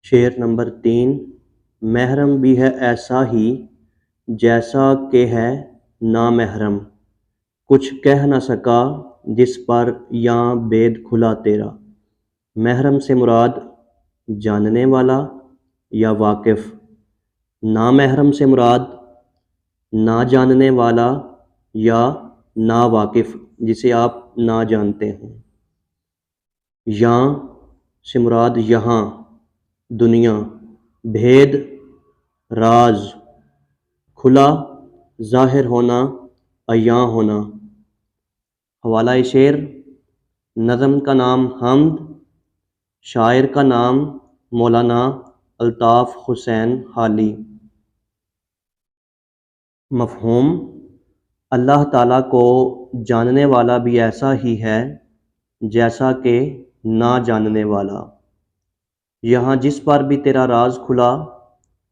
شعر نمبر 3۔ محرم بھی ہے ایسا ہی جیسا کہ ہے نامحرم، کچھ کہہ نہ سکا جس پر یاں بید کھلا تیرا۔ محرم سے مراد جاننے والا یا واقف، نامحرم سے مراد نہ جاننے والا یا نا واقف جسے آپ نہ جانتے ہوں۔ یاں سے مراد یہاں، دنیا، بھید، راز، کھلا، ظاہر ہونا، عیاں ہونا۔ حوالہ شعر، نظم کا نام حمد، شاعر کا نام مولانا الطاف حسین حالی۔ مفہوم: اللہ تعالیٰ کو جاننے والا بھی ایسا ہی ہے جیسا کہ نہ جاننے والا۔ یہاں جس پر بھی تیرا راز کھلا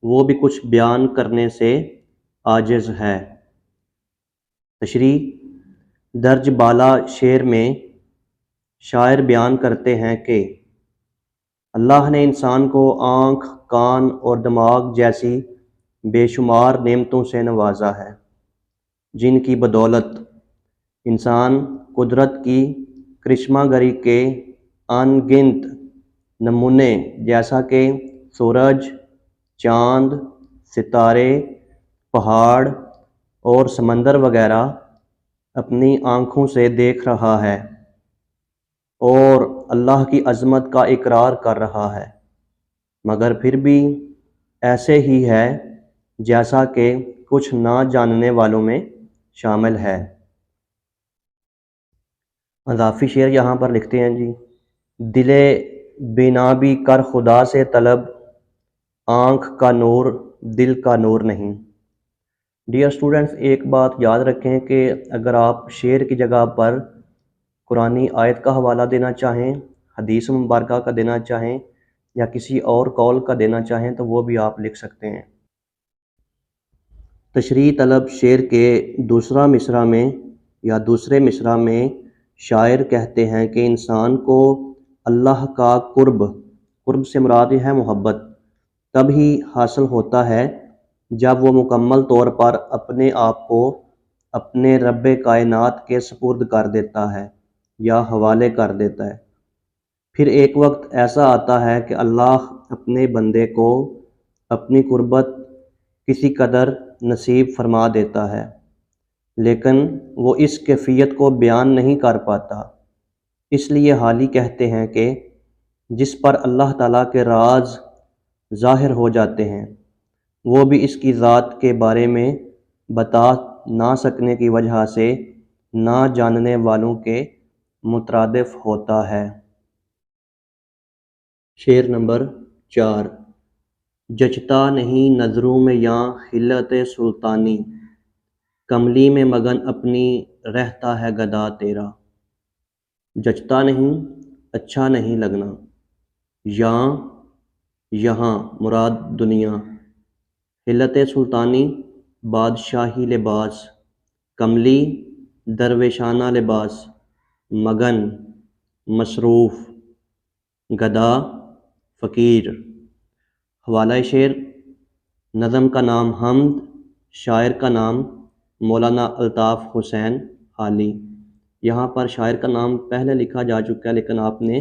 وہ بھی کچھ بیان کرنے سے عاجز ہے۔ تشریح: درج بالا شعر میں شاعر بیان کرتے ہیں کہ اللہ نے انسان کو آنکھ، کان اور دماغ جیسی بے شمار نعمتوں سے نوازا ہے، جن کی بدولت انسان قدرت کی کرشمہ گری کے ان گنت نمونے جیسا کہ سورج، چاند، ستارے، پہاڑ اور سمندر وغیرہ اپنی آنکھوں سے دیکھ رہا ہے اور اللہ کی عظمت کا اقرار کر رہا ہے، مگر پھر بھی ایسے ہی ہے جیسا کہ کچھ نہ جاننے والوں میں شامل ہے۔ اضافی شعر یہاں پر لکھتے ہیں جی: دل بینا بھی کر خدا سے طلب، آنکھ کا نور دل کا نور نہیں۔ ڈیئر اسٹوڈنٹس، ایک بات یاد رکھیں کہ اگر آپ شعر کی جگہ پر قرآنی آیت کا حوالہ دینا چاہیں، حدیث مبارکہ کا دینا چاہیں یا کسی اور قول کا دینا چاہیں تو وہ بھی آپ لکھ سکتے ہیں۔ تشریح طلب شعر کے دوسرا مصرع میں یا دوسرے مصرع میں شاعر کہتے ہیں کہ انسان کو اللہ کا قرب سے مراد ہے محبت، تب ہی حاصل ہوتا ہے جب وہ مکمل طور پر اپنے آپ کو اپنے رب کائنات کے سپرد کر دیتا ہے یا حوالے کر دیتا ہے۔ پھر ایک وقت ایسا آتا ہے کہ اللہ اپنے بندے کو اپنی قربت کسی قدر نصیب فرما دیتا ہے، لیکن وہ اس کیفیت کو بیان نہیں کر پاتا۔ اس لیے حالی کہتے ہیں کہ جس پر اللہ تعالیٰ کے راز ظاہر ہو جاتے ہیں وہ بھی اس کی ذات کے بارے میں بتا نہ سکنے کی وجہ سے نہ جاننے والوں کے مترادف ہوتا ہے۔ شعر نمبر 4۔ جچتا نہیں نظروں میں یاں خلت سلطانی، کملی میں مگن اپنی رہتا ہے گدا تیرا۔ جچتا نہیں، اچھا نہیں لگنا۔ یاں، یہاں مراد دنیا۔ خلت سلطانی، بادشاہی لباس۔ کملی، درویشانہ لباس۔ مگن، مصروف۔ گدا، فقیر۔ حوالہ شعر، نظم کا نام حمد، شاعر کا نام مولانا الطاف حسین حالی۔ یہاں پر شاعر کا نام پہلے لکھا جا چکا ہے، لیکن آپ نے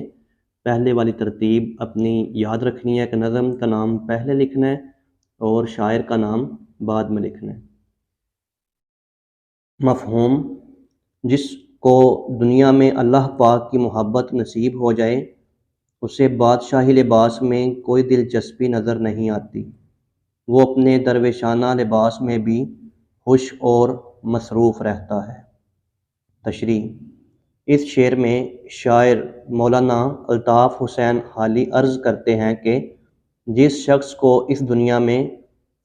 پہلے والی ترتیب اپنی یاد رکھنی ہے کہ نظم کا نام پہلے لکھنا ہے اور شاعر کا نام بعد میں لکھنا ہے۔ مفہوم: جس کو دنیا میں اللہ پاک کی محبت نصیب ہو جائے اسے بادشاہی لباس میں کوئی دلچسپی نظر نہیں آتی، وہ اپنے درویشانہ لباس میں بھی خوش اور مصروف رہتا ہے۔ تشریح: اس شعر میں شاعر مولانا الطاف حسین حالی عرض کرتے ہیں کہ جس شخص کو اس دنیا میں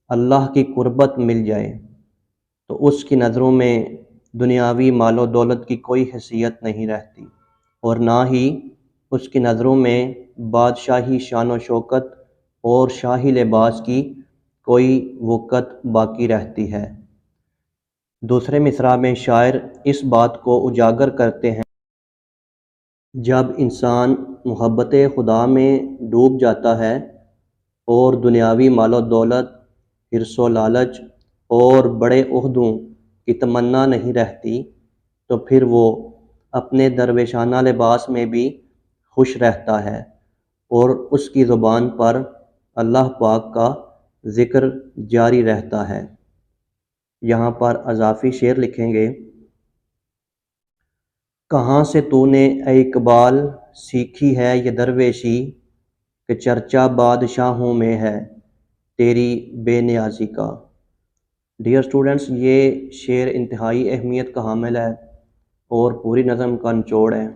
اللہ کی قربت مل جائے تو اس کی نظروں میں دنیاوی مال و دولت کی کوئی حیثیت نہیں رہتی، اور نہ ہی اس کی نظروں میں بادشاہی شان و شوکت اور شاہی لباس کی کوئی وقت باقی رہتی ہے۔ دوسرے مصرع میں شاعر اس بات کو اجاگر کرتے ہیں جب انسان محبت خدا میں ڈوب جاتا ہے اور دنیاوی مال و دولت، حرص و لالچ اور بڑے عہدوں کی تمنا نہیں رہتی تو پھر وہ اپنے درویشانہ لباس میں بھی خوش رہتا ہے اور اس کی زبان پر اللہ پاک کا ذکر جاری رہتا ہے۔ یہاں پر اضافی شعر لکھیں گے، کہاں سے تو نے اے اقبال سیکھی ہے یہ درویشی، کہ چرچا بادشاہوں میں ہے تیری بے نیازی کا۔ ڈیئر اسٹوڈنٹس، یہ شعر انتہائی اہمیت کا حامل ہے اور پوری نظم کا نچوڑ ہے۔